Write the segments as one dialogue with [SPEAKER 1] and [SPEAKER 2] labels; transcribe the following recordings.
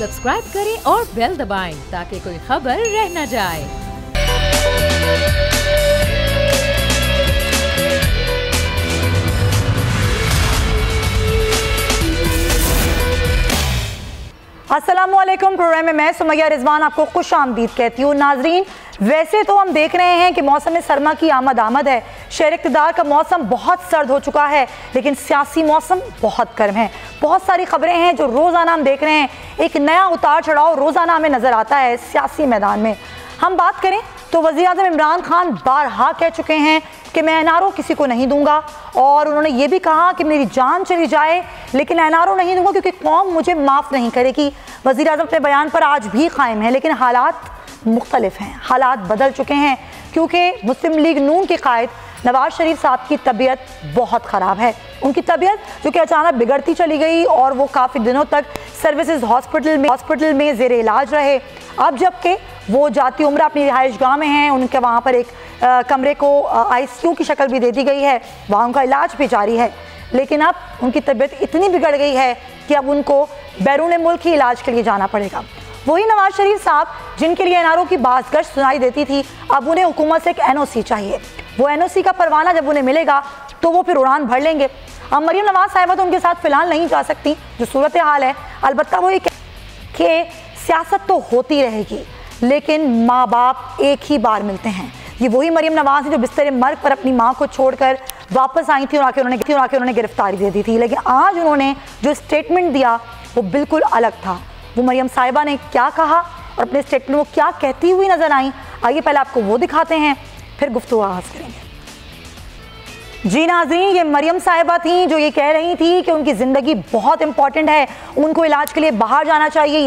[SPEAKER 1] Subscribe करें और bell दबाएं ताकि कोई खबर रह न जाए।
[SPEAKER 2] अस्सलामुअलैकुम। प्रोग्राम में मैं सुमैया रिजवान आपको खुश आमदीद कहती हूँ। नाजरीन, वैसे तो हम देख रहे हैं कि मौसम सरमा की आमद है। शहर इक़्तिदार का मौसम बहुत सर्द हो चुका है, लेकिन सियासी मौसम बहुत गर्म है। बहुत सारी खबरें हैं जो रोज़ाना हम देख रहे हैं। एक नया उतार चढ़ाव रोज़ाना हमें नज़र आता है सियासी मैदान में। हम बात करें तो वज़ीर-ए-आज़म इमरान खान बारहा कह चुके हैं कि मैं NRO किसी को नहीं दूंगा, और उन्होंने ये भी कहा कि मेरी जान चली जाए लेकिन NRO नहीं दूंगा क्योंकि कौम मुझे माफ़ नहीं करेगी। वज़ीर-ए-आज़म अपने बयान पर आज भी कायम है, लेकिन हालात मुख्तलिफ हैं, हालात बदल चुके हैं, क्योंकि मुस्लिम लीग नून के कायद नवाज शरीफ साहब की तबीयत बहुत ख़राब है। उनकी तबीयत जो कि अचानक बिगड़ती चली गई और वो काफ़ी दिनों तक सर्विसेज हॉस्पिटल में ज़ेर इलाज रहे। अब जबकि वो जाती उम्र अपनी रिहाइश गाह में हैं, उनके वहाँ पर एक कमरे को ICU की शक्ल भी दे दी गई है, वहाँ उनका इलाज भी जारी है। लेकिन अब उनकी तबीयत इतनी बिगड़ गई है कि अब उनको बैरून मुल्क ही इलाज के लिए जाना पड़ेगा। वही नवाज शरीफ साहब जिनके लिए NRO की बाज़गश्त सुनाई देती थी, अब उन्हें हुकूमत से एक NOC चाहिए। वो NOC का परवाना जब उन्हें मिलेगा तो वो फिर उड़ान भर लेंगे। अब मरीम नवाज साहिबा तो उनके साथ फ़िलहाल नहीं जा सकती, जो सूरत हाल है। अलबत्ता वो ये कि सियासत तो होती रहेगी, लेकिन माँ बाप एक ही बार मिलते हैं। ये वही मरीम नवाज है जो बिस्तर मर्ग पर अपनी माँ को छोड़कर वापस आई थी और आके उन्होंने गिरफ्तारी दे दी थी। लेकिन आज उन्होंने जो स्टेटमेंट दिया वो बिल्कुल अलग था। वो मरीम साहिबा ने क्या कहा और अपने स्टेटमेंट में वो क्या कहती हुई नजर आई, आइए पहले आपको वो दिखाते हैं, फिर गुफ्तगू आगाज़ करेंगे। जी नाज़रीन, ये मरियम साहिबा थी जो ये कह रही थी कि उनकी ज़िंदगी बहुत इंपॉर्टेंट है, उनको इलाज के लिए बाहर जाना चाहिए,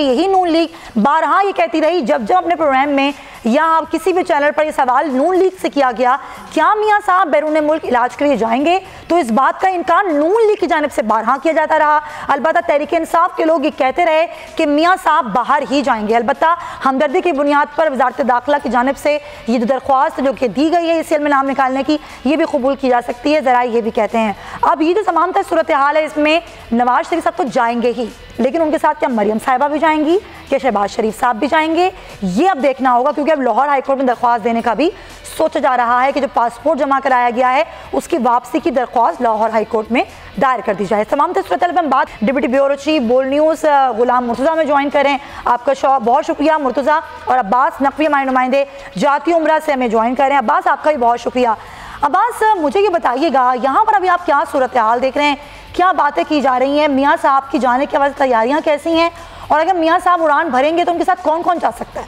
[SPEAKER 2] यही नून लीग बारहा ये कहती रही। जब अपने प्रोग्राम में या किसी भी चैनल पर ये सवाल नून लीग से किया गया क्या मियाँ साहब बैरून मुल्क इलाज के लिए जाएंगे, तो इस बात का इनकार नून लीग की जानिब से बारहा किया जाता रहा। अलबत्ता तहरीक इंसाफ के लोग ये कहते रहे कि मियाँ साहब बाहर ही जाएंगे। अलबत्ता हमदर्दी की बुनियाद पर वजारत दाखिला की जानिब से ये जो दरख्वास्त जो कि दी गई है इस में नाम निकालने की, ये भी कबूल की जा सकती है। ज़रा ये भी कहते हैं अब ये जो तमाम तर सूरत हाल है, इसमें नवाज शरीफ साहब तो जाएंगे ही, लेकिन उनके साथ क्या मरियम साहिबा भी जाएंगी, क्या शहबाज शरीफ साहब भी जाएंगे, ये अब देखना होगा। क्योंकि अब लाहौर हाईकोर्ट में दरख्वास्त देने का भी सोचा जा रहा है कि जो पासपोर्ट जमा कराया गया है उसकी वापसी की दरख्वास्त लाहौर हाईकोर्ट में दायर कर दी जाए। तमाम सूरत में बात डिप्टी ब्यूरो चीफ बोल न्यूज़ गुलाम मुर्तज़ा में ज्वाइन करें, आपका बहुत शुक्रिया मुर्तज़ा। और अब्बास नकवी हमारे नुमाइंदे जाती उम्रा से हमें ज्वाइन करें। अब्बास, आपका भी बहुत शुक्रिया। अब्बास, मुझे ये बताइएगा यहाँ पर अभी आप क्या सूरत हाल देख रहे हैं, क्या बातें की जा रही हैं, मियाँ साहब की जाने की वजह तैयारियाँ कैसी हैं, और अगर मियाँ साहब उड़ान भरेंगे तो उनके साथ कौन कौन जा सकता है?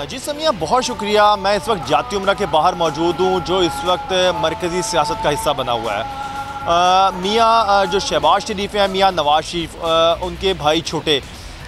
[SPEAKER 3] जी समिया, बहुत शुक्रिया। मैं इस वक्त जाती उम्रा के बाहर मौजूद हूँ, जो इस वक्त मरकज़ी सियासत का हिस्सा बना हुआ है। मियाँ जो शहबाज शरीफ हैं, मियाँ नवाज शरीफ, उनके भाई छोटे,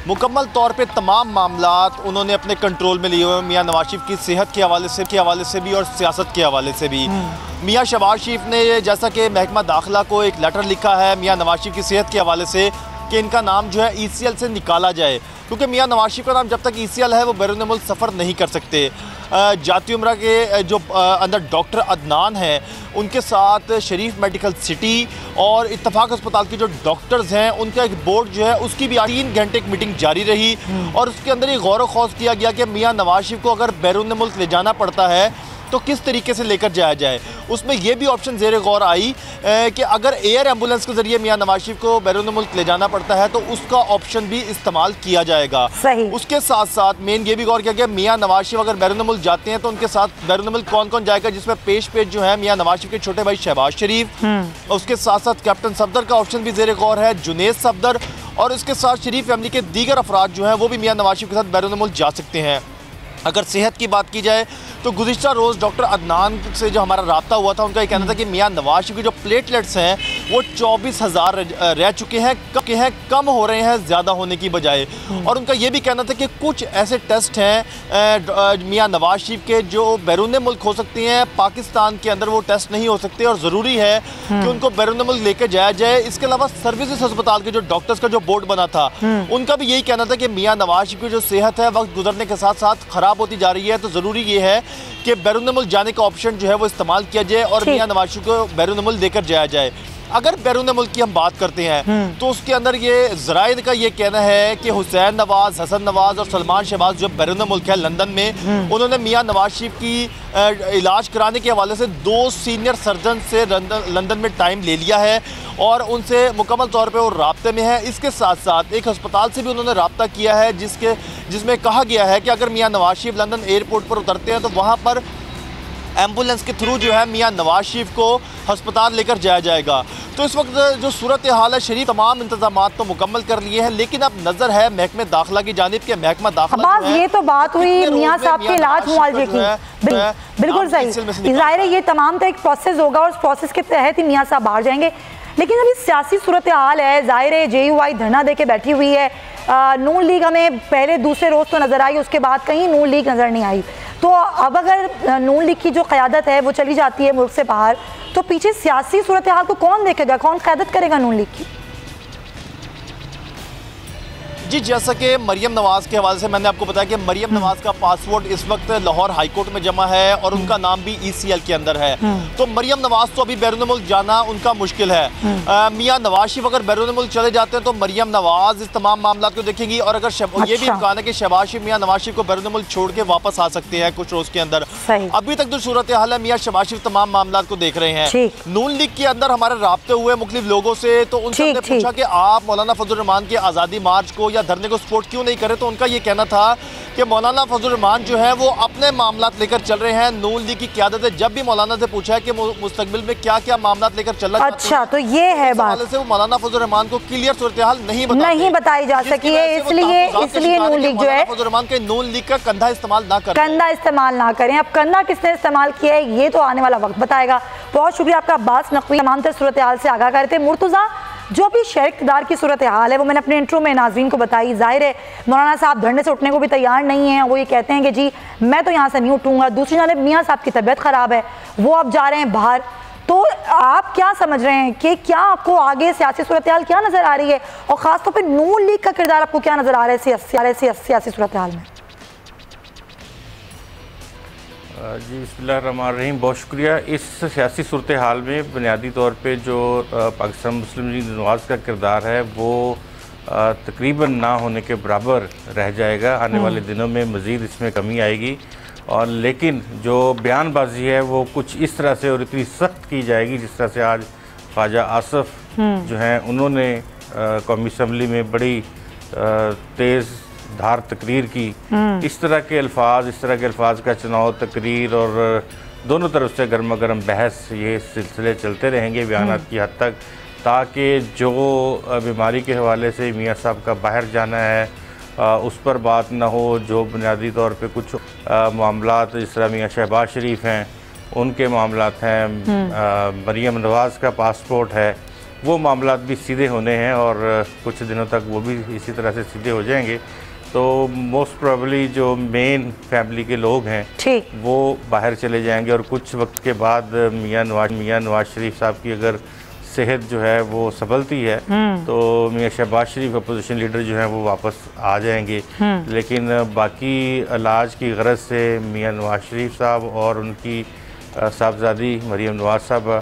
[SPEAKER 3] मुकम्मल तौर पे तमाम मामलात उन्होंने अपने कंट्रोल में लिए हुए हैं। मियाँ नवाज शरीफ की सेहत के हवाले से भी और सियासत के हवाले से भी। मियाँ शहबाज शरीफ ने जैसा कि महकमा दाखिला को एक लेटर लिखा है मियाँ नवाज शरीफ की सेहत के हवाले से कि इनका नाम जो है ECL से निकाला जाए, क्योंकि मियाँ नवाज शरीफ का नाम जब तक ECL है वो बैरून मुल्क सफ़र नहीं कर सकते। जाती उम्रा के जो अंदर डॉक्टर अदनान हैं, उनके साथ शरीफ मेडिकल सिटी और इत्तफाक अस्पताल के जो डॉक्टर्स हैं उनका एक बोर्ड जो है उसकी भी 3 घंटे की मीटिंग जारी रही, और उसके अंदर ये गौर व खौज किया गया कि मियाँ नवाज शरीफ को अगर बैरून मुल्क ले जाना पड़ता है तो किस तरीके से लेकर जाया जाए। उसमें यह भी ऑप्शन ज़ेर गौर आई कि अगर एयर एम्बुलेंस के ज़रिए मियाँ नवाज शरीफ को बैरून मुल्क ले जाना पड़ता है तो उसका ऑप्शन भी इस्तेमाल किया जाएगा।
[SPEAKER 2] सही। उसके
[SPEAKER 3] साथ साथ मेन ये भी गौर किया गया मियाँ नवाज शरीफ अगर बैरून मुल्क जाते हैं तो उनके साथ बैरून मुल्क कौन कौन जाएगा, जिसमें पेश जो है मियाँ नवाज शरीफ के छोटे भाई शहबाज शरीफ, उसके साथ साथ कैप्टन सफदर का ऑप्शन भी ज़ेर गौर है, जुनेद सफदर, और इसके साथ शरीफ फैमिली के दीगर अफराद जो हैं वो भी मियाँ नवाज शरीफ के साथ बैरून मुल्क जा सकते हैं। अगर सेहत की बात की जाए तो गुज़िश्ता रोज़ डॉक्टर अदनान से जो हमारा रब्ता हुआ था, उनका ये कहना था कि मियाँ नवाज शरीफ के जो प्लेटलेट्स हैं वो 24,000 रह चुके हैं, कम हो रहे हैं ज़्यादा होने की बजाय। और उनका ये भी कहना था कि कुछ ऐसे टेस्ट हैं मियाँ नवाज शरीफ के जो बैरून मुल्क हो सकते हैं, पाकिस्तान के अंदर वो टेस्ट नहीं हो सकते, और ज़रूरी है कि उनको बैरून मुल्क लेकर जाया जाए। इसके अलावा सर्विसेज अस्पताल के जो डॉक्टर्स का जो बोर्ड बना था, उनका भी यही कहना था कि मियाँ नवाज शरीफ की जो सेहत है वक्त गुजरने के साथ साथ ख़राब होती जा रही है, तो ज़रूरी ये है कि बैरून मुल्क जाने का ऑप्शन जो है वो इस्तेमाल किया जाए और मियाँ नवाज शरीफ को बैरून मुल्क लेकर जाया जाए। अगर बैरून मुल्क की हम बात करते हैं तो उसके अंदर ये ज़राइद का ये कहना है कि हुसैन नवाज, हसन नवाज और सलमान शहबाज जो बैरून मुल्क है लंदन में, उन्होंने मियां नवाज शरीफ की इलाज कराने के हवाले से 2 सीनियर सर्जन से लंदन में टाइम ले लिया है और उनसे मुकम्मल तौर पे वो राब्ते में है। इसके साथ साथ एक अस्पताल से भी उन्होंने राब्ता किया है जिसमें कहा गया है कि अगर मियां नवाज शरीफ लंदन एयरपोर्ट पर उतरते हैं तो वहाँ पर एम्बुलेंस के थ्रू जो है मियां नवाज शरीफ को अस्पताल लेकर जाया जाएगा। तो इस वक्त जो सूरत हाल है, शरीफ तमाम इंतजाम तो मुकम्मल कर लिए हैं, लेकिन अब नज़र है महकमे दाखिला की जानिब के महकमा दाखिला
[SPEAKER 2] ये तो बात हुई मियां साहब के इलाज मुआवजे की, बिल्कुल सही। ज़ाहिर है ये तमाम तो एक प्रोसेस होगा और उस प्रोसेस के तहत ही मियां साहब बाहर जाएंगे। लेकिन अभी सियासी सूरत हाल है, ज़ाहिर है JUI धरना दे के बैठी हुई है। नून लीग हमें पहले दूसरे रोज़ तो नज़र आई, उसके बाद कहीं नून लीग नज़र नहीं आई। तो अब अगर नून लीग की जो क़यादत है वो चली जाती है मुल्क से बाहर, तो पीछे सियासी सूरत हाल को कौन देखेगा, कौन क़यादत करेगा नून लीग की?
[SPEAKER 3] जी, जैसा कि मरियम नवाज़ के हवाले से मैंने आपको बताया कि मरियम नवाज़ का पासपोर्ट इस वक्त लाहौर हाई कोर्ट में जमा है और उनका नाम भी ECL के अंदर है। तो मरियम नवाज़ तो अभी बैरून मुल्क जाना उनका मुश्किल है। मियां नवाज शरीफ अगर बैरून मुल्क चले जाते हैं तो मरियम नवाज़ इस तमाम मामला को देखेंगी और अगर ये भी इम्कान है कि शहबाज शरीफ मियां नवाज शरीफ को बैरून मुल्क छोड़ के वापस आ सकते हैं कुछ रोज़ के अंदर। अभी तक जो सूरत हाल है, मियां शहबाज शरीफ तमाम मामला को देख रहे हैं। नून लीग के अंदर हमारे राब्ते हुए मुख्तलिफ लोगों से, तो उनसे हमने पूछा कि आप मौलाना फजल रहमान के आज़ादी मार्च को या धरने को सपोर्ट क्यों नहीं करे, तो उनका ये कहना था कि मौलाना फजल रहमान जो है वो अपने मामला लेकर चल रहे हैं। नून लीग की क़यादत है, जब भी मौलाना से पूछा है कि मुस्तकबिल में क्या क्या मामला लेकर चलना चाहते हैं,
[SPEAKER 2] अच्छा तो ये है बात
[SPEAKER 3] से वो मौलाना फजल रहमान को क्लियर सूरत हाल नहीं
[SPEAKER 2] बताई जा सकी है, इसलिए नून लीग जो है
[SPEAKER 3] फजल रहमान के नून लीग का कंधा इस्तेमाल ना करें। अब कंधा किसने इस्तेमाल किया है ये तो आने वाला वक्त बताएगा। बहुत शुक्रिया आपका अब्बास नकवी, तमाम तर सूरत हाल से आगाह करते। मुर्तज़ा, जो भी शहर इक़्तिदार की सूरत हाल है वो मैंने अपने इंट्रो में नाज़रीन को बताई। ज़ाहिर है मौलाना साहब धरने से उठने को भी तैयार नहीं हैं, वो ये कहते हैं कि जी मैं तो यहाँ से नहीं उठूँगा। दूसरी जानिब मियाँ साहब की तबीयत ख़राब है, वो अब जा रहे हैं बाहर। तो आप क्या समझ रहे हैं कि क्या आपको आगे सियासी सूरत हाल क्या नज़र आ रही है, और ख़ासतौर पर नून लीग का किरदार आपको क्या नज़र आ रहा है सियासी सूरत हाल में?
[SPEAKER 4] जी बिस्मिल्लाहिर्रहमानिर्रहीम, बहुत शुक्रिया। इस सियासी सूरत हाल में बुनियादी तौर पे जो पाकिस्तान मुस्लिम लीग नवाज़ का किरदार है वो तकरीबन ना होने के बराबर रह जाएगा। आने वाले दिनों में मज़ीद इसमें कमी आएगी, और लेकिन जो बयानबाजी है वो कुछ इस तरह से और इतनी सख्त की जाएगी जिस तरह से आज ख्वाजा आसफ जो हैं उन्होंने कौमी असम्बली में बड़ी तेज़ धार तकरीर की। इस तरह के अल्फाज का चुनाव तकरीर और दोनों तरफ से गर्मा गर्म बहस, ये सिलसिले चलते रहेंगे बयानात की हद तक, ताकि जो बीमारी के हवाले से मियाँ साहब का बाहर जाना है उस पर बात ना हो। जो बुनियादी तौर पे कुछ मामलात जिस तरह मियाँ शहबाज शरीफ हैं उनके मामलात हैं, मरियम नवाज़ का पासपोर्ट है, वो मामलात भी सीधे होने हैं और कुछ दिनों तक वो भी इसी तरह से सीधे हो जाएंगे। तो मोस्ट प्रोबेबली जो मेन फैमिली के लोग हैं वो बाहर चले जाएंगे, और कुछ वक्त के बाद मियाँ नवाज शरीफ साहब की अगर सेहत जो है वो संभलती है तो मियाँ शहबाज शरीफ अपोजिशन लीडर जो हैं वो वापस आ जाएंगे। लेकिन बाकी इलाज की गरज से मियाँ नवाज शरीफ साहब और उनकी साहबजादी मरियम नवाज साहब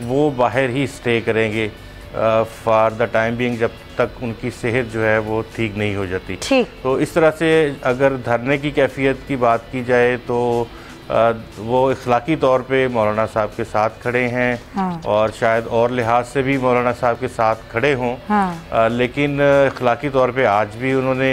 [SPEAKER 4] वो बाहर ही स्टे करेंगे फॉर द टाइम बीइंग, जब तक उनकी सेहत जो है वो ठीक नहीं हो जाती। तो इस तरह से अगर धरने की कैफियत की बात की जाए तो वो इखलाकी तौर पे मौलाना साहब के साथ खड़े हैं और शायद और लिहाज से भी मौलाना साहब के साथ खड़े हों, लेकिन इखलाकी तौर पे आज भी उन्होंने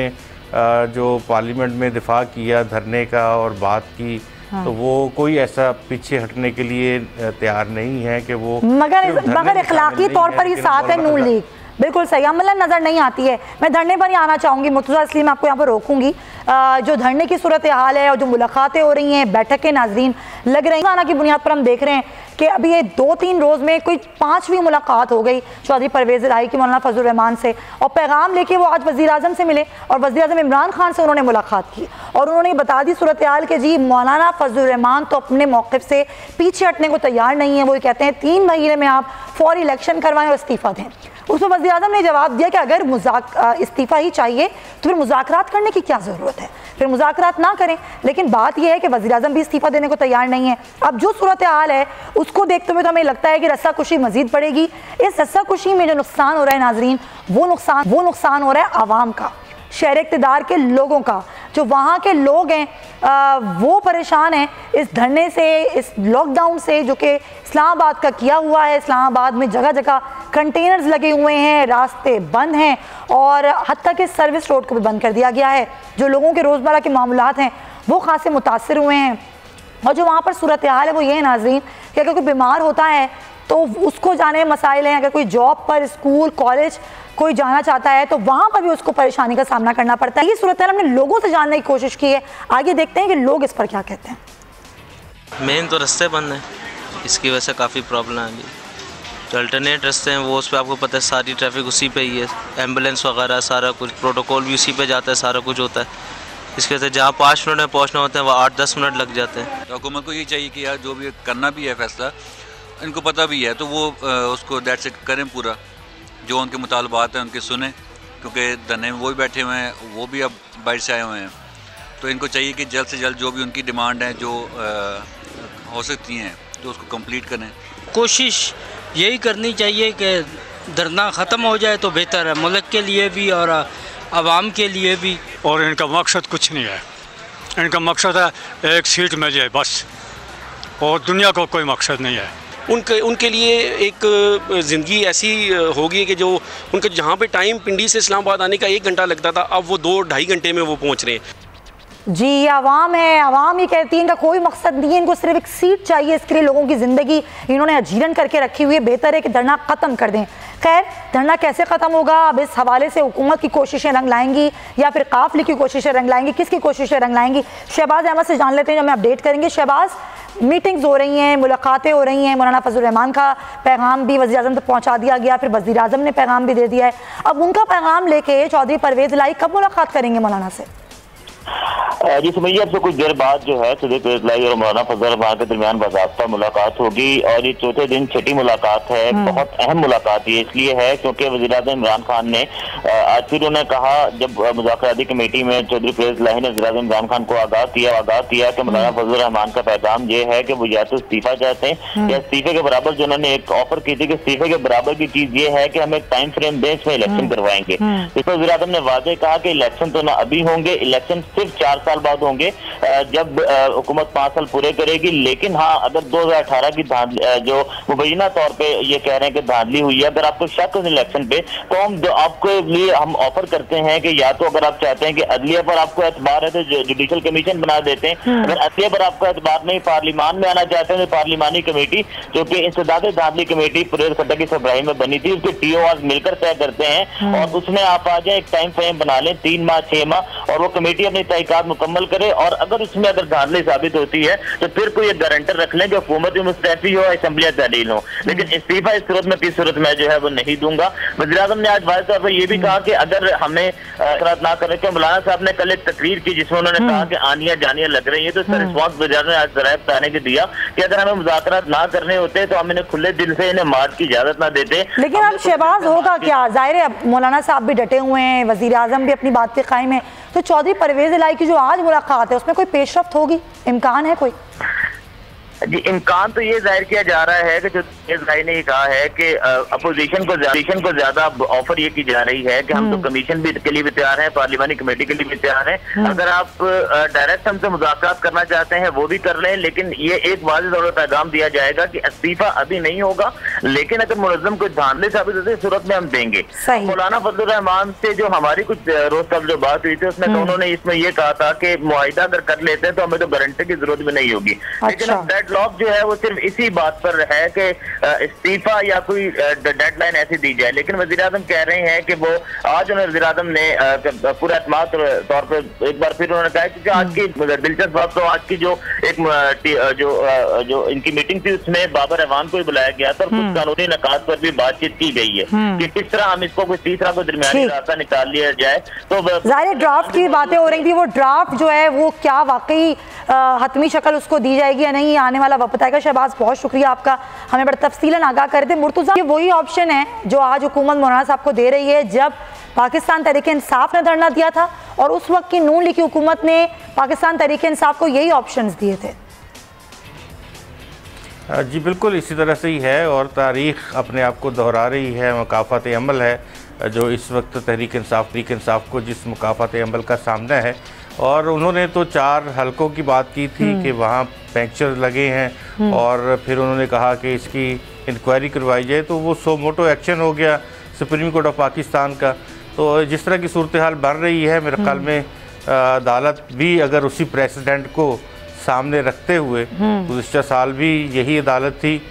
[SPEAKER 4] जो पार्लियामेंट में दिफा किया धरने का और बात की, तो वो कोई ऐसा पीछे हटने के लिए तैयार नहीं है कि वो
[SPEAKER 2] मगर इखलाकी तौर पर ही साथ है नून लीग। बिल्कुल सही, अमलन नज़र नहीं आती है। मैं धरने पर ही आना चाहूँगी मुर्तज़ा, इसलिए मैं आपको यहाँ पर रोकूंगी। जो धरने की सूरत हाल है और जो मुलाकातें हो रही हैं, बैठक के नाज़रीन लग रही हैं की बुनियाद पर हम देख रहे हैं कि अभी ये 2-3 रोज़ में कोई 5वीं मुलाकात हो गई चौधरी परवेज़ इलाही की मौलाना फजल रहमान से, और पैगाम लेके वो आज वज़ीर आज़म से मिले और वज़ीर आज़म इमरान खान से उन्होंने मुलाकात की और उन्होंने बता दी सूरत हाल के जी मौलाना फजल रहमान तो अपने मौक़िफ़ से पीछे हटने को तैयार नहीं है। वो कहते हैं 3 महीने में आप फौरी इलेक्शन करवाएं और इस्तीफ़ा दें। उसमें वज़ीर आज़म ने जवाब दिया कि अगर इस्तीफ़ा ही चाहिए तो फिर मुज़ाकरात करने की क्या ज़रूरत है, फिर मुज़ाकरात ना करें। लेकिन बात यह है कि वज़ीर आज़म भी इस्तीफ़ा देने को तैयार नहीं है। अब जो सूरत हाल है उसको देखते हुए तो हमें लगता है कि रस्साकुशी मजीद बढ़ेगी। इस रस्साकुशी में जो नुकसान हो रहा है नाजरीन, वो नुकसान हो रहा है आवाम का, शहर इक़्तिदार के लोगों का। जो वहाँ के लोग हैं वो परेशान हैं इस धरने से, इस लॉकडाउन से जो कि इस्लामाबाद का किया हुआ है। इस्लामाबाद में जगह जगह कंटेनर्स लगे हुए हैं, रास्ते बंद हैं और हत्ता कि सर्विस रोड को भी बंद कर दिया गया है। जो लोगों के रोज़मर्रा के मामलात हैं वो खासे मुतासर हुए हैं। और जो वहाँ पर सूरत हाल है वो ये है नाजरीन कि अगर कोई बीमार होता है तो उसको जाने में मसाइल हैं। अगर कोई जॉब पर, स्कूल, कॉलेज कोई जाना चाहता है तो वहाँ पर भी उसको परेशानी का सामना करना पड़ता है। ये सूरत हाल हमने लोगों से जानने की कोशिश की है। आगे देखते हैं कि लोग इस पर क्या कहते हैं।
[SPEAKER 5] मेन तो रास्ते बंद हैं, इसकी वजह से काफ़ी प्रॉब्लम है। अभी जो अल्टरनेट रास्ते हैं वो उस पर आपको पता है सारी ट्रैफिक उसी पे ही है, एम्बुलेंस वगैरह सारा कुछ, प्रोटोकॉल भी उसी पे जाता है, सारा कुछ होता है। इसकी वजह से जहाँ 5 मिनट में पहुँचना होता है वहाँ 8-10 मिनट लग जाते हैं।
[SPEAKER 6] हुकूमत को ये चाहिए कि यार जो भी करना भी है फैसला, इनको पता भी है तो वो उसको दैट से करें पूरा, जो उनके मुतालबात हैं उनके सुने, क्योंकि धरने में वो भी बैठे हुए हैं, वो भी अब बाहर से आए हुए हैं। तो इनको चाहिए कि जल्द से जल्द जो भी उनकी डिमांड है जो हो सकती हैं तो उसको कंप्लीट करें।
[SPEAKER 7] कोशिश यही करनी चाहिए कि धरना ख़त्म हो जाए तो बेहतर है, मुल्क के लिए भी और आवाम के लिए भी।
[SPEAKER 8] और इनका मकसद कुछ नहीं है, इनका मकसद है एक सीट मिल जाए बस, और दुनिया को कोई मकसद नहीं है।
[SPEAKER 9] उनके लिए एक ज़िंदगी ऐसी होगी कि जो उनका जहाँ पे टाइम पिंडी से इस्लामाबाद आने का 1 घंटा लगता था, अब वो 2-2.5 घंटे में वो पहुँच रहे हैं।
[SPEAKER 2] जी, ये आवाम है, आवाम ये कहती है इनका कोई मकसद नहीं है, इनको सिर्फ एक सीट चाहिए। इसके लिए लोगों की ज़िंदगी इन्होंने अजीरन करके रखी हुई है। बेहतर है कि धरना ख़त्म कर दें। खैर, धरना कैसे ख़त्म होगा, अब इस हवाले से हुकूमत की कोशिशें रंग लाएंगी या फिर काफिले की कोशिशें रंग लाएंगी, किसकी कोशिशें रंग लाएंगी, शहबाज अहमद से जान लेते हैं, जो हमें अपडेट करेंगे। शहबाज, मीटिंग्स हो रही हैं, मुलाकातें हो रही हैं, मौलाना फजल रहमान का पैगाम भी वज़ीर आज़म तक पहुँचा दिया गया, फिर वज़ीर आज़म ने पैगाम भी दे दिया है। अब उनका पैगाम लेके चौधरी परवेज़ इलाही कब मुलाकात करेंगे मौलाना से?
[SPEAKER 10] जी समझिए, अब से कुछ देर बाद जो है चौधरी परवेज़ इलाही और मौलाना फजल रहमान के दरमियान बाज़ाब्ता मुलाकात होगी। और ये चौथे दिन छठी मुलाकात है। बहुत अहम मुलाकात ये इसलिए है क्योंकि वज़ीर-ए-आज़म इमरान खान ने आज फिर उन्होंने कहा, जब मुज़ाकराती कमेटी में चौधरी परवेज़ इलाही ने वज़ीर-ए-आज़म इमरान खान को आगाह किया कि मौलाना फजल रहमान का पैगाम ये है कि वो या तो इस्तीफा चाहते हैं या इस्तीफे के बराबर जो उन्होंने एक ऑफर की थी कि इस्तीफे के बराबर की चीज ये है कि हम एक टाइम फ्रेम दें, इसमें इलेक्शन करवाएंगे। इस पर वज़ीर-ए-आज़म ने वाज़ेह कहा कि इलेक्शन तो ना अभी होंगे, इलेक्शन सिर्फ 4 साल बाद होंगे जब हुकूमत 5 साल पूरे करेगी। लेकिन हाँ, अगर 2018 की जो मुबैना तौर पे ये कह रहे हैं कि धांधली हुई है, अगर आपको शक है इलेक्शन पे तो हम आपके लिए हम ऑफर करते हैं कि या तो अगर आप चाहते हैं कि अदलिया पर आपको एतबार है तो जुडिशल कमीशन बना देते हैं, अगर अदलिया पर आपको एतबार नहीं, पार्लियामान में आना चाहते हैं तो पार्लियामानी कमेटी जो कि इंसदाद धांधली कमेटी परवेज़ खट्टर की सरबराही में बनी थी, उसके TOR मिलकर तय करते हैं और उसमें आप आ जाए, एक टाइम फ्रेम बना लें 3 माह 6 माह, और वो कमेटी अपनी तहकीकात मुकम्मल करे। और अगर उसमें अगर धांधली साबित होती है तो फिर कोई एक गारंटर रख लें कि हुकूमत में मुस्तैफी हो, असेंबलियां तहलील हो। लेकिन इस्तीफा इस सूरत में, किस सूरत में जो है वो नहीं दूंगा। वज़ीर-ए-आज़म ने आज वाज़ेह तौर पर यह भी कहा कि अगर हमें एतराज़ ना करें, कि मौलाना साहब ने कल एक तकरीर की जिसमें उन्होंने कहा कि आनियां जानियां लग रही है, तो इसका रिस्पॉन्स वज़ीर-ए-आज़म ने आज ज़राए बताने के दिया कि अगर हमें मुज़ाकरात ना करने होते तो हम इन्हें खुले दिल से इन्हें मार्च की इजाजत ना देते।
[SPEAKER 2] लेकिन अब शहबाज होगा क्या? जाहिर है मौलाना साहब भी डटे हुए हैं, वज़ीर-ए-आज़म भी अपनी बात पे कायम है, तो चौधरी परवेज़ इलाही की जो आज मुलाकात है उसमें कोई पेशरफ्त होगी, इम्कान है कोई?
[SPEAKER 10] जी, इम्कान तो ये जाहिर किया जा रहा है कि जो इजराइल ने कहा है कि अपोजिशन को ज्यादा ऑफर ये की जा रही है कि हम तो कमीशन भी के लिए भी तैयार हैं, पार्लियामानी कमेटी के लिए भी तैयार हैं। अगर आप डायरेक्ट हमसे मुज़ाकरात करना चाहते हैं वो भी कर लें, लेकिन ये एक वाज़ेह तौर पर पैगाम दिया जाएगा कि इस्तीफा अभी नहीं होगा, लेकिन अगर मुनज़्ज़म कोई धांधली साबित होती है सूरत में हम देंगे। मौलाना फजल रहमान से जो हमारी कुछ रोज तक जो बात हुई थी उसमें तो उन्होंने इसमें ये कहा था कि मुआहिदा अगर कर लेते हैं तो हमें तो गारंटी की जरूरत भी नहीं होगी। लेकिन अब डेडलॉक जो है वो सिर्फ इसी बात पर है कि इस्तीफा या कोई डेडलाइन ऐसी दी जाए। लेकिन वज़ीर-ए-आज़म कह रहे हैं कि वो आज उन्हें वज़ीर-ए-आज़म ने पूरा एतमाद तौर पर एक बार फिर उन्होंने कहा कि आज की दिलचस्प बात तो आज की जो एक जो इनकी मीटिंग थी उसमें बाबर रहमान को भी बुलाया गया था और कुछ कानूनी नकात पर भी बातचीत की गई है कि किस तरह हम इसको कोई तीसरा कोई दरमियानी रास्ता निकाल लिया जाए। तो
[SPEAKER 2] ज़ाहिर ड्राफ्ट की बातें हो रही थी, वो ड्राफ्ट जो है वो क्या वाकई हतमी शक्ल उसको दी जाएगी या नहीं, आने वाला वक्त बताएगा। शहबाज, बहुत शुक्रिया आपका, हमें बड़ा तफसीलन आगाह कर दे। मुर्तज़ा, ये वही ऑप्शन है जो आज हुकूमत मौलाना साहब को दे रही है। जब पाकिस्तान तहरीक इंसाफ ने धरना दिया था और उस वक्त की नून लीग की हुकूमत ने पाकिस्तान तहरीक इंसाफ को यही ऑप्शंस दिए थे।
[SPEAKER 4] जी बिल्कुल इसी तरह से ही है, और तारीख़ अपने आप को दोहरा रही है। मुकाफ़ात अमल है जो इस वक्त तहरीक इंसाफ को जिस मुकाफ़ात अमल का सामना है, और उन्होंने तो 4 हलकों की बात की थी कि वहाँ पैंचर लगे हैं, और फिर उन्होंने कहा कि इसकी इंक्वायरी करवाई जाए, तो वो सो मोटो एक्शन हो गया सुप्रीम कोर्ट ऑफ पाकिस्तान का। तो जिस तरह की सूरत हाल बढ़ रही है, मेरे ख्याल में अदालत भी अगर उसी प्रेसिडेंट को सामने रखते हुए, गुज़िश्ता साल भी यही अदालत थी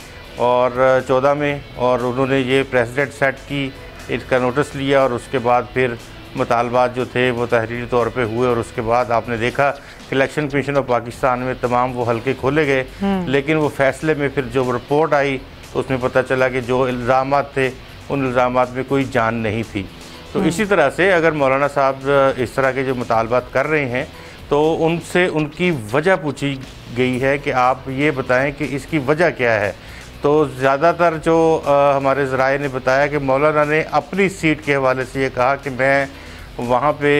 [SPEAKER 4] और 14 में, और उन्होंने ये प्रेसिडेंट सेट की, इसका नोटिस लिया, और उसके बाद फिर मुतालबात जो थे वो तहरीरी तौर पे हुए, और उसके बाद आपने देखा इलेक्शन कमीशन ऑफ पाकिस्तान में तमाम वो हल्के खोले गए। लेकिन वो फैसले में फिर जो रिपोर्ट आई तो उसमें पता चला कि जो इल्ज़ामात थे उन इल्ज़ामात में कोई जान नहीं थी। तो इसी तरह से अगर मौलाना साहब इस तरह के जो मुतालबात कर रहे हैं तो उनसे उनकी वजह पूछी गई है कि आप ये बताएं कि इसकी वजह क्या है। तो ज़्यादातर जो हमारे ज़राए ने बताया कि मौलाना ने अपनी सीट के हवाले से ये कहा कि मैं वहाँ पे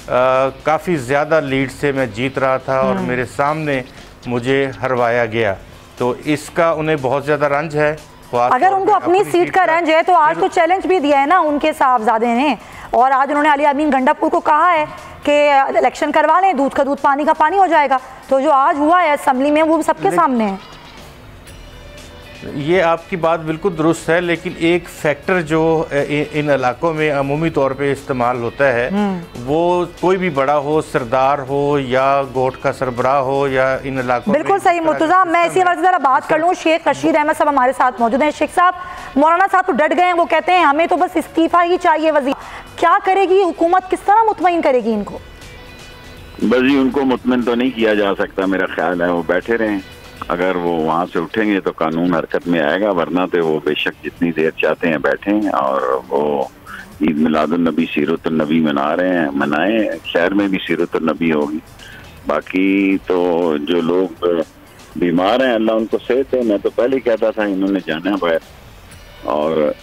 [SPEAKER 4] काफ़ी ज़्यादा लीड से मैं जीत रहा था और मेरे सामने मुझे हरवाया गया, तो इसका उन्हें बहुत ज़्यादा रंज है।
[SPEAKER 2] अगर उनको अपनी सीट का रंज है तो आज तो चैलेंज भी दिया है ना उनके साहबजादे ने, और आज उन्होंने अली अमीन गंडापुर को कहा है कि इलेक्शन करवा लें, दूध का दूध पानी का पानी हो जाएगा। तो जो आज हुआ है असम्बली में वो सबके सामने है।
[SPEAKER 4] ये आपकी बात बिल्कुल दुरुस्त है, लेकिन एक फैक्टर जो इन इलाकों में अमूमी तौर पे इस्तेमाल होता है, वो कोई भी बड़ा हो, सरदार हो या गोट का सरबराह हो या इन इलाकों में। बिल्कुल
[SPEAKER 2] सही मुर्तज़ा, मैं इसी वजह से ज़रा बात कर लूँ। शेख रशीद अहमद साहब हमारे साथ मौजूद हैं। शेख साहब, मौलाना साहब तो डट गए हैं, वो कहते हैं हमें तो बस इस्तीफा ही चाहिए। वज़ीर क्या करेगी हुकूमत, किस तरह मुतमईन करेगी इनको?
[SPEAKER 11] बस जी उनको मुतमईन तो नहीं किया जा सकता, मेरा ख्याल है वो बैठे रहें। अगर वो वहाँ से उठेंगे तो कानून हरकत में आएगा, वरना तो वो बेशक जितनी देर चाहते हैं बैठें। और वो ईद मिलादुन्नबी सीरतुन्नबी मना रहे हैं, मनाएं, शहर में भी सीरतुन्नबी होगी। बाकी तो जो लोग बीमार हैं अल्लाह उनको सेहत है। मैं तो पहले ही कहता था इन्होंने जाना है बाहर। और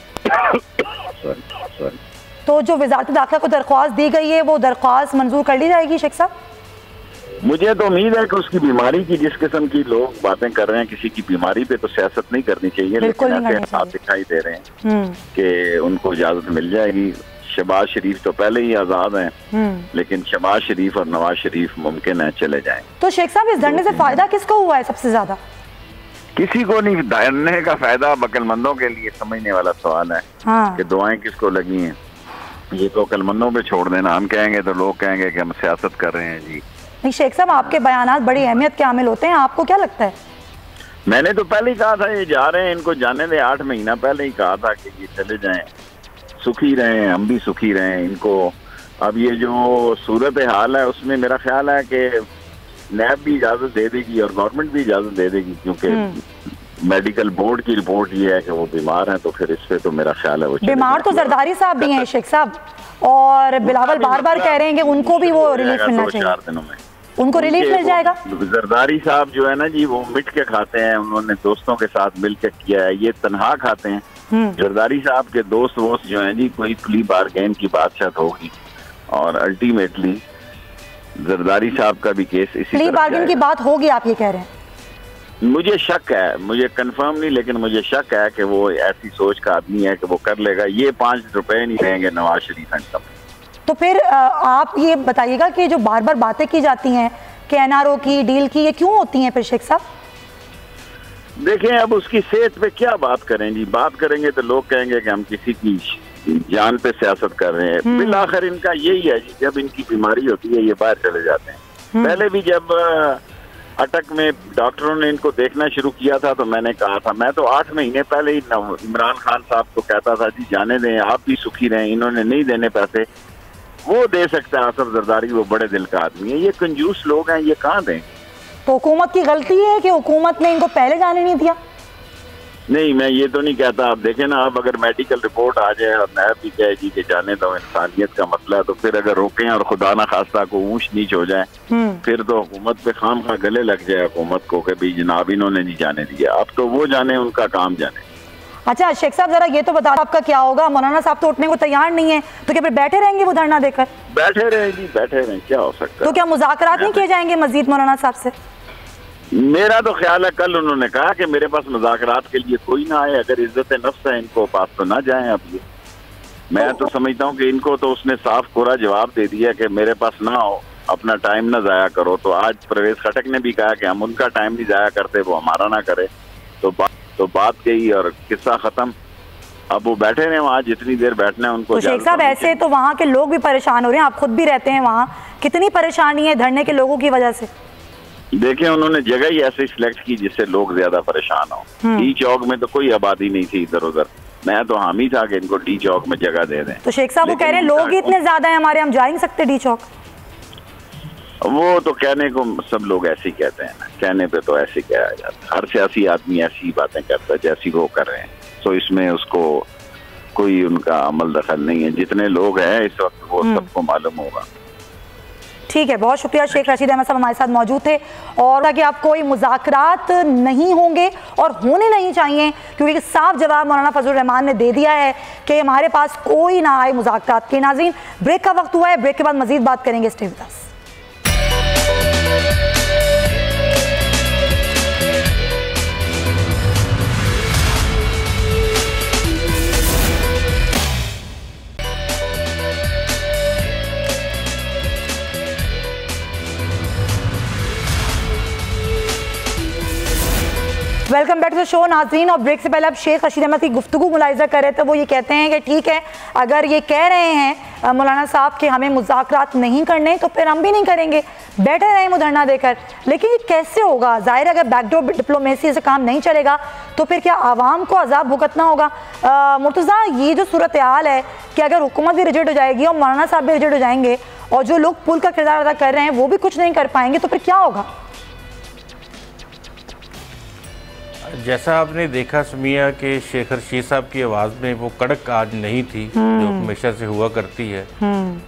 [SPEAKER 11] सॉरी
[SPEAKER 2] तो जो वज़ारत दाखिला को दरख्वास्त दी गई है वो दरख्वास्त मंजूर कर ली जाएगी शेख साहब?
[SPEAKER 11] मुझे तो उम्मीद है कि उसकी बीमारी की, जिस किस्म की लोग बातें कर रहे हैं, किसी की बीमारी पे तो सियासत नहीं करनी चाहिए, लेकिन ऐसे हाथ दिखाई दे रहे हैं कि उनको इजाजत मिल जाएगी। शहबाज शरीफ तो पहले ही आज़ाद हैं, लेकिन शहबाज शरीफ और नवाज शरीफ मुमकिन है चले जाएं।
[SPEAKER 2] तो शेख साहब इस धरने से फायदा किसको हुआ है सबसे ज्यादा?
[SPEAKER 11] किसी को नहीं। धरने का फायदा अक्लमंदों के लिए समझने वाला सवाल है कि दुआएं किसको लगी हैं। ये तो अक्लमंदों पे छोड़ देना। हम कहेंगे तो लोग कहेंगे कि हम सियासत कर रहे हैं जी।
[SPEAKER 2] नहीं शेख साहब, आपके बयानात बड़ी अहमियत के हामिल होते हैं, आपको क्या लगता है?
[SPEAKER 11] मैंने तो पहले ही कहा था ये जा रहे हैं, इनको जाने दे। 8 महीना पहले ही कहा था कि ये चले जाएं, सुखी रहें, हम भी सुखी रहें इनको। अब ये जो सूरत हाल है उसमें मेरा ख्याल है कि नैब भी इजाज़त दे देगी और गवर्नमेंट भी इजाज़त दे देगी, क्योंकि मेडिकल बोर्ड की रिपोर्ट ये है कि वो बीमार हैं। तो फिर इस पे तो मेरा ख्याल है वो
[SPEAKER 2] बीमार तो जरदारी साहब भी हैं शेख साहब, और बिलावल बार बार कह रहे हैं कि उनको भी वो रिलीफ मिलना चाहिए।
[SPEAKER 11] 4 दिनों में
[SPEAKER 2] उनको रिलीफ मिल जाएगा।
[SPEAKER 11] जरदारी साहब जो है ना जी, वो मिट के खाते हैं, उन्होंने दोस्तों के साथ मिल के किया है, ये तनहा खाते हैं। जरदारी साहब के दोस्त वोस्त जो हैं जी, कोई प्ली बारगेन की बातचीत होगी और अल्टीमेटली जरदारी साहब का भी केस इसी
[SPEAKER 2] प्ली बारगेन की बात होगी, आप ये कह रहे हैं?
[SPEAKER 11] मुझे शक है, मुझे कंफर्म नहीं, लेकिन मुझे शक है कि वो ऐसी सोच का आदमी है कि वो कर लेगा। ये 5 रुपए नहीं देंगे नवाज शरीफ एंड कंपनी।
[SPEAKER 2] तो फिर आप ये बताइएगा कि जो बार बार बातें की जाती हैं कि एनआरओ की डील की, ये क्यों होती हैं फिर शेख साहब?
[SPEAKER 11] देखें, अब उसकी सेहत पे क्या बात करें जी। बात करेंगे तो लोग कहेंगे कि हम किसी की जान पे सियासत कर रहे हैं। बिल आखिर इनका यही है जी, जब इनकी बीमारी होती है ये बाहर चले जाते हैं। पहले भी जब अटक में डॉक्टरों ने इनको देखना शुरू किया था तो मैंने कहा था, मैं तो 8 महीने पहले ही इमरान खान साहब को कहता था जी जाने दें, आप भी सुखी रहें। इन्होंने नहीं देने पैसे, वो दे सकता है आसफ जरदारी, वो बड़े दिल का आदमी है। ये कंजूस लोग हैं, ये कहाँ दें? तो
[SPEAKER 2] हुकूमत की गलती है कि हुकूमत ने इनको पहले जाने नहीं दिया?
[SPEAKER 11] नहीं, मैं ये तो नहीं कहता। आप देखें ना, अब अगर मेडिकल रिपोर्ट आ जाए और नैब भी कहे जी कि जाने दो, इंसानियत का मसला है, तो फिर अगर रोकें और खुदा ना खास्ता को ऊंच नीच हो जाए, फिर तो हुकूमत पे खाम खा गले लग जाए हुकूमत को कि भाई जनाब इन्होंने नहीं जाने दिया। अब तो वो जाने, उनका काम जाने।
[SPEAKER 2] अच्छा शेख साहब, जरा ये तो बता आपका क्या होगा? मौलाना साहब तो उठने को तैयार नहीं है, तो क्या फिर बैठे रहेंगे वो धरना देकर?
[SPEAKER 11] बैठे रहे जी, बैठे रहे, क्या हो सकता है।
[SPEAKER 2] तो क्या मुज़ाकरात नहीं किए जाएंगे मजीद मौलाना साहब से?
[SPEAKER 11] मेरा तो ख्याल है कल उन्होंने कहा कि मेरे पास मुज़ाकरात के लिए कोई ना आए, अगर इज्जत नफ्स है इनको पास तो ना जाएं। अब ये मैं तो समझता हूँ कि इनको तो उसने साफ कोरा जवाब दे दिया कि मेरे पास ना आओ, अपना टाइम ना ज़ाया करो। तो आज परवेज खटक ने भी कहा कि हम उनका टाइम नहीं ज़ाया करते, वो हमारा ना करे। तो बात गई और किस्सा ख़त्म। अब वो बैठे रहे वहाँ जितनी देर बैठना है उनको।
[SPEAKER 2] तो शेख साहब ऐसे तो वहाँ के लोग भी परेशान हो रहे हैं, आप खुद भी रहते हैं वहाँ, कितनी परेशानी है धरने के लोगों की वजह से?
[SPEAKER 11] देखिए उन्होंने जगह ही ऐसे सिलेक्ट की जिससे लोग ज्यादा परेशान हो। डी चौक में तो कोई आबादी नहीं थी इधर उधर, मैं तो हामी था कि इनको डी चौक में जगह दे दें। तो
[SPEAKER 2] शेख साहब वो कह रहे हैं लोग ही इतने ज्यादा हैं हमारे, हम जा ही नहीं सकते डी चौक।
[SPEAKER 11] वो तो कहने को सब लोग ऐसे ही कहते हैं ना, कहने पे तो ऐसे कहा जाता है। हर सियासी आदमी ऐसी बातें करता है जैसी वो कर रहे हैं, तो इसमें उसको कोई उनका अमल दखल नहीं है। जितने लोग हैं इस वक्त वो सबको मालूम होगा।
[SPEAKER 2] ठीक है, बहुत शुक्रिया। शेख रशीद अहमद साहब हमारे साथ मौजूद थे और कि आप कोई मुज़ाकरात नहीं होंगे और होने नहीं चाहिए, क्योंकि साफ जवाब मौलाना फजलुर रहमान ने दे दिया है कि हमारे पास कोई ना आए मुज़ाकरात के। नाज़रीन ब्रेक का वक्त हुआ है, ब्रेक के बाद मजीद बात करेंगे। Stay with us. Welcome back to the show नाज़रीन। और ब्रेक से पहले अब शेख रशीद अहमद की गुफ्तगू मुलाहिज़ा कर रहे थे। वो ये कहते हैं कि ठीक है, अगर ये कह रहे हैं मौलाना साहब कि हमें मुज़ाकरात नहीं करने तो फिर हम भी नहीं करेंगे, बैठे रहें वो धरना देकर। लेकिन ये कैसे होगा? ज़ाहिर है अगर बैकडोर डिप्लोमेसी से काम नहीं चलेगा तो फिर क्या आवाम को अजाब भुगतना होगा? मुर्तज़ा, ये जो सूरत हाल है कि अगर हुकूमत भी रिजेक्ट हो जाएगी और मौलाना साहब भी रिजेक्ट हो जाएंगे और जो लोग पुल का किरदार अदा कर रहे हैं वो भी कुछ नहीं कर पाएंगे, तो फिर क्या होगा?
[SPEAKER 4] जैसा आपने देखा सुमिया के शेख रशीद साहब की आवाज़ में वो कड़क आज नहीं थी जो हमेशा से हुआ करती है।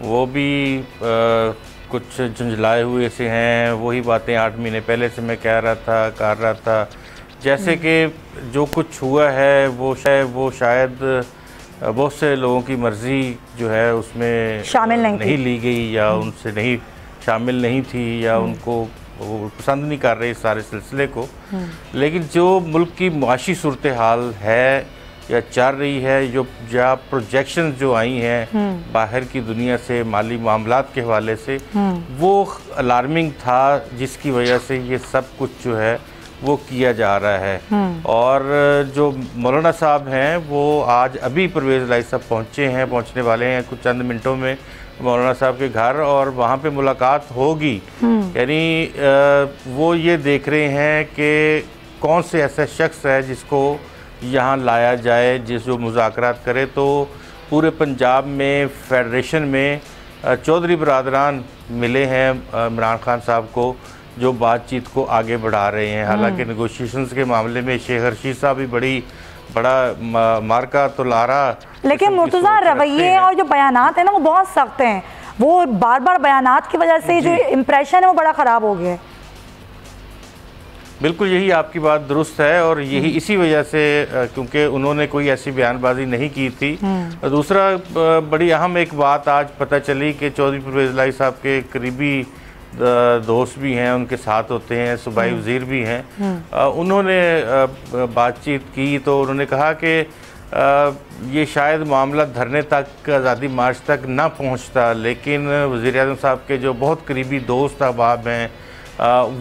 [SPEAKER 4] वो भी कुछ झुंझलाए हुए से हैं, वही बातें 8 महीने पहले से मैं कह रहा था जैसे कि जो कुछ हुआ है वो शायद बहुत से लोगों की मर्ज़ी जो है उसमें
[SPEAKER 2] शामिल नहीं
[SPEAKER 4] ली गई या उनसे नहीं शामिल नहीं थी या उनको वो पसंद नहीं कर रहे इस सारे सिलसिले को। लेकिन जो मुल्क की मुआशी सूरत हाल है या चल रही है, जो प्रोजेक्शन जो आई हैं बाहर की दुनिया से माली मामलात के हवाले से, वो अलार्मिंग था, जिसकी वजह से ये सब कुछ जो है वो किया जा रहा है। और जो मौलाना साहब हैं वो आज अभी परवेज़ इलाही साहब पहुँचने वाले हैं कुछ चंद मिनटों में मौलाना साहब के घर, और वहाँ पे मुलाकात होगी। यानी वो ये देख रहे हैं कि कौन से ऐसा शख्स है जिसको यहाँ लाया जाए, जो मुज़ाकरात करे। तो पूरे पंजाब में फेडरेशन में चौधरी बरादरान मिले हैं इमरान खान साहब को, जो बातचीत को आगे बढ़ा रहे हैं। हालांकि नेगोशिएशंस के मामले में शेख रशीद साहब भी बड़ा मार्का तो लारा,
[SPEAKER 2] लेकिन मुर्तज़ा रवैये और जो बयानात है ना वो बहुत सख्त हैं। वो बार बार बयानात की वजह से जो इम्प्रेशन है वो बड़ा ख़राब हो गया है।
[SPEAKER 4] बिल्कुल यही आपकी बात दुरुस्त है, और यही इसी वजह से क्योंकि उन्होंने कोई ऐसी बयानबाजी नहीं की थी। दूसरा बड़ी अहम एक बात आज पता चली कि चौधरी परवेज़ इलाही साहब के करीबी दोस्त भी हैं, उनके साथ होते हैं, सूबाई वज़ीर भी हैं। उन्होंने बातचीत की तो उन्होंने कहा कि ये शायद मामला धरने तक, आज़ादी मार्च तक ना पहुंचता, लेकिन वज़ीर-ए-आज़म साहब के जो बहुत करीबी दोस्त अहबाब हैं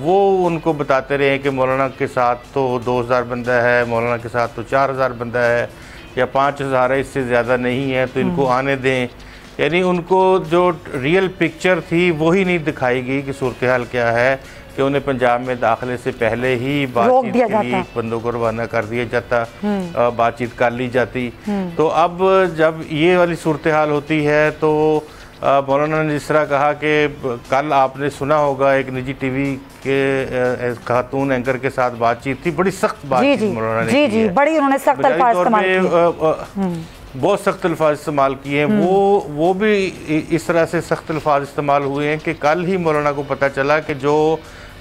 [SPEAKER 4] वो उनको बताते रहे कि मौलाना के साथ तो 2000 बंदा है, मौलाना के साथ तो 4000 बंदा है या 5000 है, इससे ज़्यादा नहीं है, तो इनको आने दें। यानी उनको जो रियल पिक्चर थी वही नहीं दिखाई गई कि सूरत हाल क्या है, कि उन्हें पंजाब में दाखिले से पहले ही बातचीत के लिए बंदों को रवाना कर दिया जाता, बातचीत कर ली जाती। तो अब जब ये वाली सूरत हाल होती है तो मौलाना ने जिस तरह कहा कि कल आपने सुना होगा एक निजी टीवी के खातून एंकर के साथ बातचीत थी, बड़ी सख्त बातचीत मौलाना ने की है,
[SPEAKER 2] बड़ी उन्होंने सख्त अल्फाज इस्तेमाल किए,
[SPEAKER 4] बहुत सख्त अल्फाज इस्तेमाल किए हैं। वो भी इस तरह से सख्त अल्फाज इस्तेमाल हुए हैं कि कल ही मौलाना को पता चला कि जो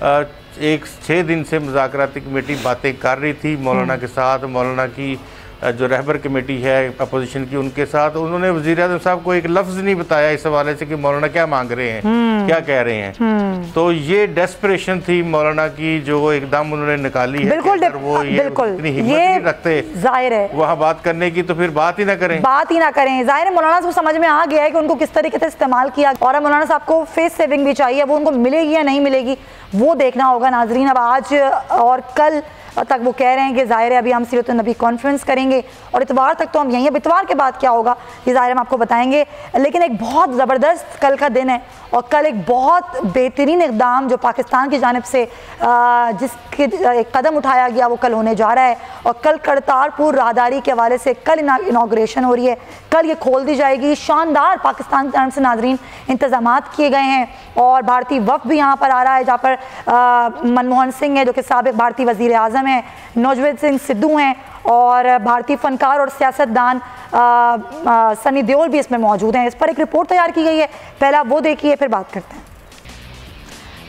[SPEAKER 4] एक 6 दिन से मुज़ाकराती कमेटी बातें कर रही थी मौलाना के साथ, मौलाना की जो रहबर कमेटी है अपोजिशन की, उनके साथ उन्होंने वज़ीर-ए-आज़म साहब को एक लफ्ज़ नहीं बताया इस हवाले से कि मौलाना क्या मांग रहे हैं, क्या कह रहे हैं। तो ये डेस्परेशन थी मौलाना की जो एकदम उन्होंने निकाली है।
[SPEAKER 2] बिल्कुल,
[SPEAKER 4] वो ये इतनी हिम्मत नहीं रखते
[SPEAKER 2] जाहिर है
[SPEAKER 4] वहाँ बात करने की, तो फिर बात ही ना करें।
[SPEAKER 2] जाहिर है मौलाना को समझ में आ गया है कि उनको किस तरीके से इस्तेमाल किया, और मौलाना साहब को फेस सेविंग भी चाहिए, वो उनको मिलेगी या नहीं मिलेगी वो देखना होगा नाजरीन। अब आज और कल तक वो कह रहे हैं कि ज़ाहिर है अभी हम सीरत नबी कॉन्फ्रेंस करेंगे और इतवार तक तो हम यहीं, अब इतवार के बाद क्या होगा ये ज़ाहिर हम आपको बताएंगे। लेकिन एक बहुत ज़बरदस्त कल का दिन है और कल एक बहुत बेहतरीन इक़दाम जो पाकिस्तान की जानिब से जिसके एक कदम उठाया गया वो कल होने जा रहा है। और कल करतारपुर राहदारी के हवाले से कल इनाग्रेशन हो रही है, कल ये खोल दी जाएगी। शानदार पाकिस्तान की तरफ से नाजरीन इंतज़ामात किए गए हैं और भारतीय वफ़द भी यहाँ पर आ रहा है, जहाँ पर मनमोहन सिंह है जो कि साबिक़ भारतीय वज़ीर आज़म हैं, नौजवेद सिंह सिद्धू हैं और भारतीय फनकार और सियासतदान सनी देओल भी इसमें मौजूद हैं। इस पर एक रिपोर्ट तैयार की गई है, पहला वो देखिए फिर बात करते हैं।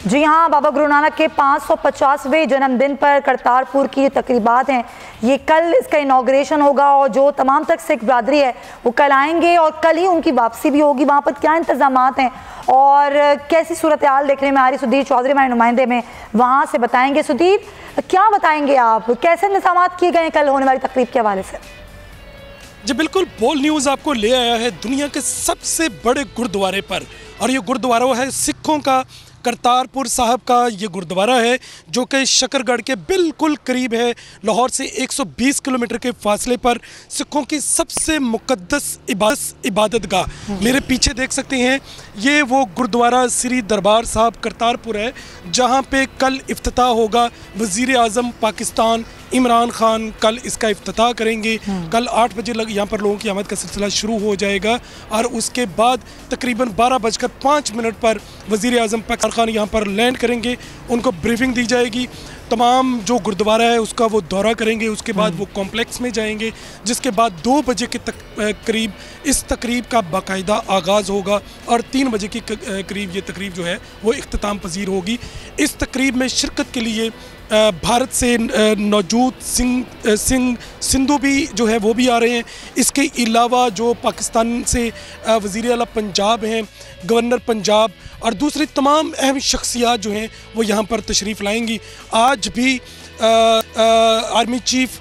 [SPEAKER 2] जी हाँ, बाबा गुरु नानक के 550वें जन्मदिन पर करतारपुर की तकरीबात हैं, ये कल इसका इनाग्रेशन होगा और जो तमाम तक सिख बरादरी है वो कल आएंगे और कल ही उनकी वापसी भी होगी। वहाँ पर क्या इंतज़ामात हैं और कैसी सूरत हाल देखने में आ रही, सुधीर चौधरी हमारे नुमाइंदे में वहाँ से बताएंगे। सुधीर, क्या बताएंगे आप, कैसे इंतज़ामात किए गए कल होने वाली तकरीब के हवाले से?
[SPEAKER 9] जी बिल्कुल, बोल न्यूज़ आपको ले आया है दुनिया के सबसे बड़े गुरुद्वारे पर, और ये गुरुद्वारा है सिखों का करतारपुर साहब का ये गुरुद्वारा है जो कि शकरगढ़ के बिल्कुल करीब है। लाहौर से 120 किलोमीटर के फासले पर सिखों की सबसे मुक़द्दस इबादतगाह मेरे पीछे देख सकते हैं, ये वो गुरुद्वारा श्री दरबार साहब करतारपुर है जहाँ पे कल इफ्तिताह होगा। वज़ीर आज़म पाकिस्तान इमरान खान कल इसका इफ्तिताह करेंगे। कल 8 बजे यहाँ पर लोगों की आमद का सिलसिला शुरू हो जाएगा और उसके बाद तकरीबन 12:05 पर वज़ीर आज़म पाकिस्तान खान यहाँ पर लैंड करेंगे, उनको ब्रीफिंग दी जाएगी, तमाम जो गुरुद्वारा है उसका वो दौरा करेंगे, उसके बाद वो कॉम्प्लेक्स में जाएंगे, जिसके बाद 2 बजे के करीब इस तकरीब का बाकायदा आगाज़ होगा और 3 बजे के करीब ये तकरीब जो है वो इख्तिताम पजीर होगी। इस तकरीब में शिरकत के लिए भारत से नौजूद सिंधु भी जो है वो भी आ रहे हैं। इसके अलावा जो पाकिस्तान से वज़ीर आला पंजाब हैं, गवर्नर पंजाब और दूसरी तमाम अहम शख्सियात जो हैं वो यहाँ पर तशरीफ़ लाएंगी। आज भी आर्मी चीफ़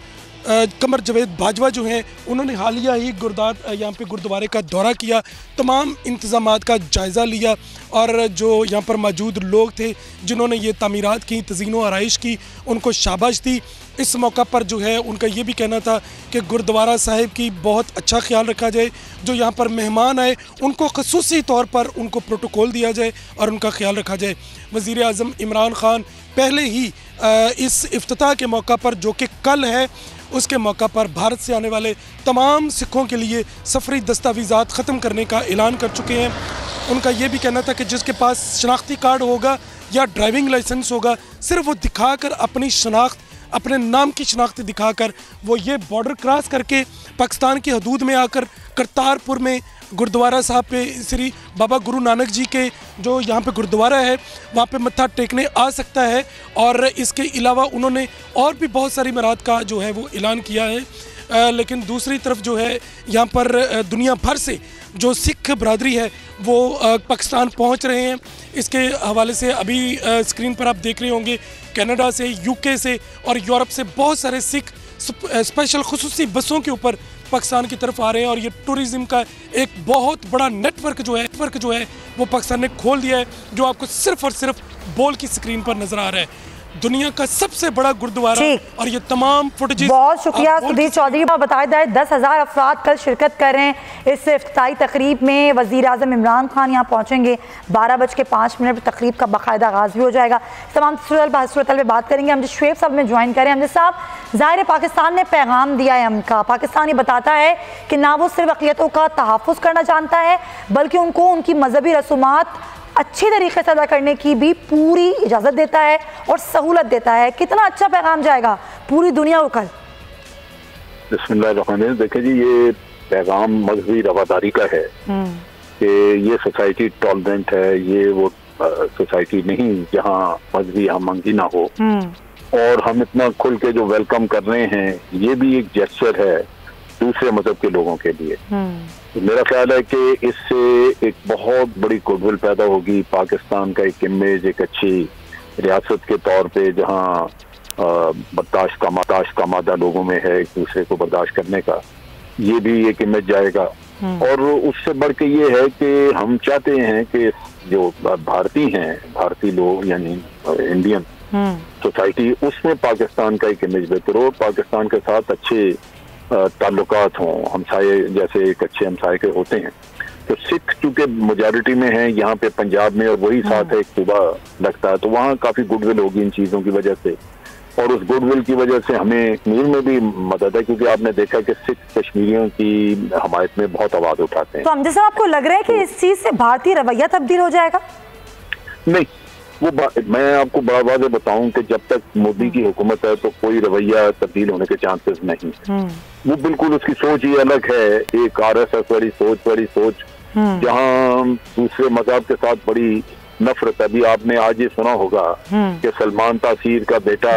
[SPEAKER 9] कमर जवेद बाजवा जो हैं उन्होंने हालिया ही यहाँ पे गुरुद्वारे का दौरा किया, तमाम इंतज़ामात का जायज़ा लिया और जो यहाँ पर मौजूद लोग थे जिन्होंने ये तामीरात की, तज़ीन व आराइश की, उनको शाबाश दी। इस मौका पर जो है उनका ये भी कहना था कि गुरुद्वारा साहिब की बहुत अच्छा ख्याल रखा जाए, जो यहाँ पर मेहमान आए उनको ख़ुसूसी तौर पर उनको प्रोटोकॉल दिया जाए और उनका ख्याल रखा जाए। वज़ीर आज़म इमरान खान पहले ही इस इफ्तिताह के मौका पर जो कि कल है उसके मौका पर भारत से आने वाले तमाम सिखों के लिए सफरी दस्तावेज़ात ख़त्म करने का ऐलान कर चुके हैं। उनका ये भी कहना था कि जिसके पास शनाख्ती कार्ड होगा या ड्राइविंग लाइसेंस होगा, सिर्फ वो दिखाकर अपनी शनाख्त, अपने नाम की शनाख्त दिखाकर वो ये बॉर्डर क्रॉस करके पाकिस्तान की हदूद में आकर करतारपुर में गुरुद्वारा साहब पे श्री बाबा गुरु नानक जी के जो यहाँ पे गुरुद्वारा है वहाँ पे मत्था टेकने आ सकता है। और इसके अलावा उन्होंने और भी बहुत सारी मराद का जो है वो ऐलान किया है। लेकिन दूसरी तरफ जो है यहाँ पर दुनिया भर से जो सिख बरादरी है वो पाकिस्तान पहुँच रहे हैं। इसके हवाले से अभी स्क्रीन पर आप देख रहे होंगे कनाडा से, यूके से और यूरोप से बहुत सारे सिख स्पेशल खुसूसी बसों के ऊपर पाकिस्तान की तरफ आ रहे हैं और ये टूरिज़्म का एक बहुत बड़ा नेटवर्क जो है वो पाकिस्तान ने खोल दिया है, जो आपको सिर्फ और सिर्फ बोल की स्क्रीन पर नज़र आ रहा है। दुनिया का सबसे बड़ा गुरुद्वारा और ये तमाम फुटेज।
[SPEAKER 2] बहुत शुक्रिया सुधीर चौधरी। बताया जाए 10,000 अफराद कल शिरकत कर रहे हैं इस इफ्तिताई तकरीब में। वज़ीर आज़म इमरान खान यहाँ पहुँचेंगे, 12:05 पर तकरीब का बाकायदा आगाज़ भी हो जाएगा। तमाम सूरत में बात करेंगे। हम शुएब साहब में ज्वाइन करें। हमने साहब, ज़ाहिर पाकिस्तान ने पैगाम दिया है हमका, पाकिस्तान ये बताता है कि ना वो सिर्फ अक़लियतों का तहफ़्फ़ुज़ करना चाहता है बल्कि उनको उनकी मजहबी रसूमात अच्छी तरीके से अदा करने की भी पूरी इजाज़त देता है और सहूलत देता है। कितना अच्छा पैगाम जाएगा पूरी दुनिया को कल?
[SPEAKER 11] बिस्मिल्लाहिर्रहमानिर्रहीम। देखिए जी, ये पैगाम मजहबी रवादारी का है कि ये सोसाइटी टॉलरेंट है, ये वो सोसाइटी नहीं जहाँ मजहबी हमंगी ना हो, और हम इतना खुल के जो वेलकम कर रहे हैं ये भी एक जेस्चर है दूसरे मजहब के लोगों के लिए। तो मेरा ख्याल है कि इससे एक बहुत बड़ी गुडविल पैदा होगी, पाकिस्तान का एक इमेज, एक अच्छी रियासत के तौर पे जहाँ बर्दाश्त का मादा लोगों में है एक दूसरे को बर्दाश्त करने का, ये भी एक इमेज जाएगा। और उससे बढ़ के ये है कि हम चाहते हैं कि जो भारतीय लोग यानी इंडियन सोसाइटी, उसमें पाकिस्तान का एक इमेज बेहतर हो, पाकिस्तान के साथ अच्छे ताल्लुकात हों, हमसाये जैसे एक अच्छे हमसाये के होते हैं। तो सिख चूंकि मेजॉरिटी में है यहाँ पे पंजाब में और वही साथ है एक सूबा लगता है, तो वहाँ काफी गुडविल होगी इन चीजों की वजह से, और उस गुडविल की वजह से हमें कश्मीर में भी मदद है, क्योंकि आपने देखा कि सिख कश्मीरियों की हमायत में बहुत आवाज उठाते हैं।
[SPEAKER 2] तो हमजा साहब, आपको लग रहा है कि इस चीज से भारतीय रवैया तब्दील हो जाएगा? नहीं, वो मैं आपको बड़ा वाज़ेह बताऊं कि जब तक मोदी की हुकूमत है तो कोई रवैया तब्दील होने के चांसेस नहीं। वो बिल्कुल उसकी सोच ही अलग है, एक RSS वाली सोच जहाँ दूसरे मजहब के साथ बड़ी नफरत। अभी आपने आज ये सुना होगा कि सलमान तासीर का बेटा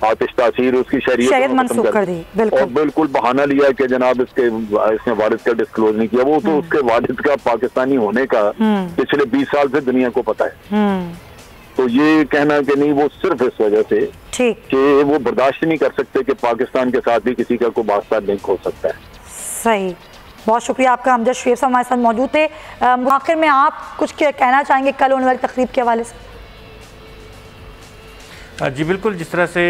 [SPEAKER 2] आतिश तासीर उसकी शरीयत मंसूख कर दी, और बिल्कुल बहाना लिया कि जनाब इसने वालिद का डिस्क्लोज नहीं किया। वो तो उसके वालिद का पाकिस्तानी होने का पिछले 20 साल से दुनिया को पता है। तो ये कहना कि नहीं, वो सिर्फ इस वजह से कि वो बर्दाश्त नहीं कर सकते कि पाकिस्तान के साथ भी किसी का कोई वास्ता लिंक हो सकता है। सही, बहुत शुक्रिया आपका। अमजद शरीफ साहब हमारे साथ मौजूद थे। आखिर में आप कुछ कहना चाहेंगे कल होने वाली तकरीब के हवाले से?
[SPEAKER 4] जी बिल्कुल, जिस तरह से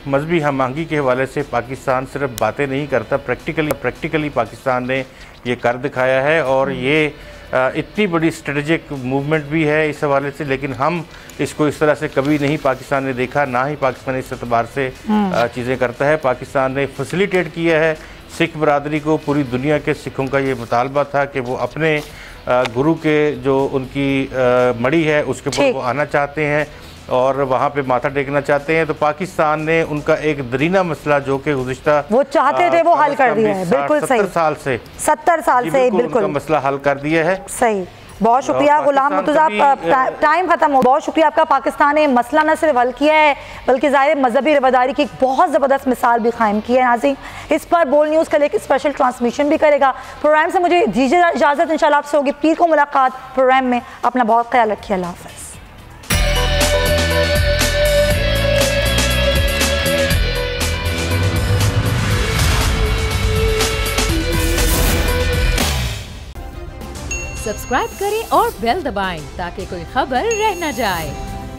[SPEAKER 4] मजहबी हम आहंगी के हवाले से पाकिस्तान सिर्फ बातें नहीं करता, प्रैक्टिकली पाकिस्तान ने ये कर दिखाया है, और ये इतनी बड़ी स्ट्रेटेजिक मूवमेंट भी है इस हवाले से। लेकिन हम इसको इस तरह से कभी नहीं पाकिस्तान ने देखा, ना ही पाकिस्तान इस एतबार से चीज़ें करता है। पाकिस्तान ने फैसिलिटेट किया है सिख बरादरी को। पूरी दुनिया के सिखों का ये मुतालबा था कि वो अपने गुरु के जो उनकी मड़ी है उसके ऊपर वो आना चाहते हैं और वहाँ पे माथा टेकना चाहते हैं। तो पाकिस्तान ने उनका एक दरीना मसला जो कि गुज़िश्ता
[SPEAKER 2] वो चाहते थे वो हल कर दिया है। बिल्कुल सही, 70 साल से बिल्कुल
[SPEAKER 4] उनका मसला हल कर दिया है।
[SPEAKER 2] सही, बहुत शुक्रिया गुलाम मुर्तज़ा, टाइम खत्म हो। बहुत शुक्रिया आपका। पाकिस्तान ने मसला न सिर्फ हल किया है बल्कि ज़ाहिर मजहबी रवादारी की एक बहुत ज़बरदस्त मिसाल भी कायम की है। नाज़रीन, इस पर बोल न्यूज़ का लेकर स्पेशल ट्रांसमिशन भी करेगा। प्रोग्राम से मुझे दीजिए इजाज़त, इंशाल्लाह आपसे होगी पीर को मुलाकात प्रोग्राम में। अपना बहुत ख्याल रखिए, अल्लाह हाफ़िज़।
[SPEAKER 1] सब्सक्राइब करें और बेल दबाएं ताकि कोई खबर रह न जाए।